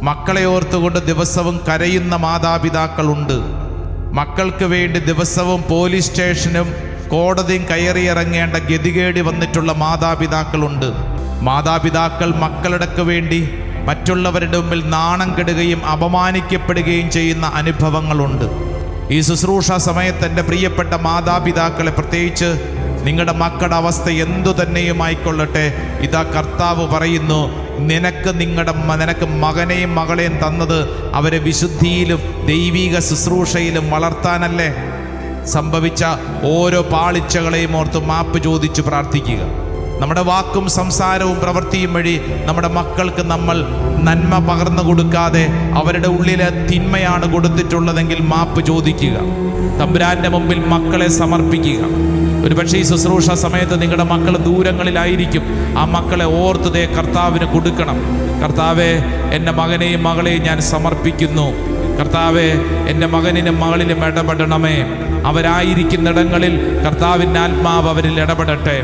മക്കളെ ഓർത്തുകൊണ്ട് ദിവസവും കരയുന്ന മാതാപിതാക്കളുണ്ട്. മക്കൾക്ക് വേണ്ടി ദിവസവും പോലീസ് സ്റ്റേഷനും കോടതിയും കയറിയിറങ്ങേണ്ട ഗതികേടി വന്നിട്ടുള്ള മാതാപിതാക്കളുണ്ട്. മാതാപിതാക്കൾ മക്കളുടെ വേണ്ടി മറ്റുള്ളവരുടെ മുമ്പിൽ നാണം കെടുകയും അപമാനിക്കപ്പെടുകയും ചെയ്യുന്ന അനുഭവങ്ങളുണ്ട്. ഈ ശുശ്രൂഷ സമയത്ത് എൻ്റെ പ്രിയപ്പെട്ട മാതാപിതാക്കളെ, പ്രത്യേകിച്ച് നിങ്ങളുടെ മക്കളുടെ അവസ്ഥ എന്തു തന്നെയുമായിക്കൊള്ളട്ടെ, ഇതാ കർത്താവ് പറയുന്നു, നിനക്ക് മകനെയും മകളെയും തന്നത് അവരെ വിശുദ്ധിയിലും ദൈവിക ശുശ്രൂഷയിലും വളർത്താനല്ലേ. സംഭവിച്ച ഓരോ പാളിച്ചകളെയും ഓർത്ത് മാപ്പ് ചോദിച്ചു പ്രാർത്ഥിക്കുക. നമ്മുടെ വാക്കും സംസാരവും പ്രവൃത്തിയും വഴി നമ്മുടെ മക്കൾക്ക് നമ്മൾ നന്മ പകർന്നു കൊടുക്കാതെ അവരുടെ ഉള്ളിലെ തിന്മയാണ് കൊടുത്തിട്ടുള്ളതെങ്കിൽ മാപ്പ് ചോദിക്കുക. തമ്പുരാന്റെ മുമ്പിൽ മക്കളെ സമർപ്പിക്കുക. ഒരുപക്ഷെ ഈ ശുശ്രൂഷ സമയത്ത് നിങ്ങളുടെ മക്കൾ ദൂരങ്ങളിലായിരിക്കും. ആ മക്കളെ ഓർത്തതേ കർത്താവിന് കൊടുക്കണം. കർത്താവേ, എൻ്റെ മകനെയും മകളെയും ഞാൻ സമർപ്പിക്കുന്നു. കർത്താവേ, എൻ്റെ മകനിലും മകളിലും ഇടപെടണമേ. അവരായിരിക്കുന്നിടങ്ങളിൽ കർത്താവിൻ്റെ ആത്മാവ് അവരിൽ ഇടപെടട്ടെ.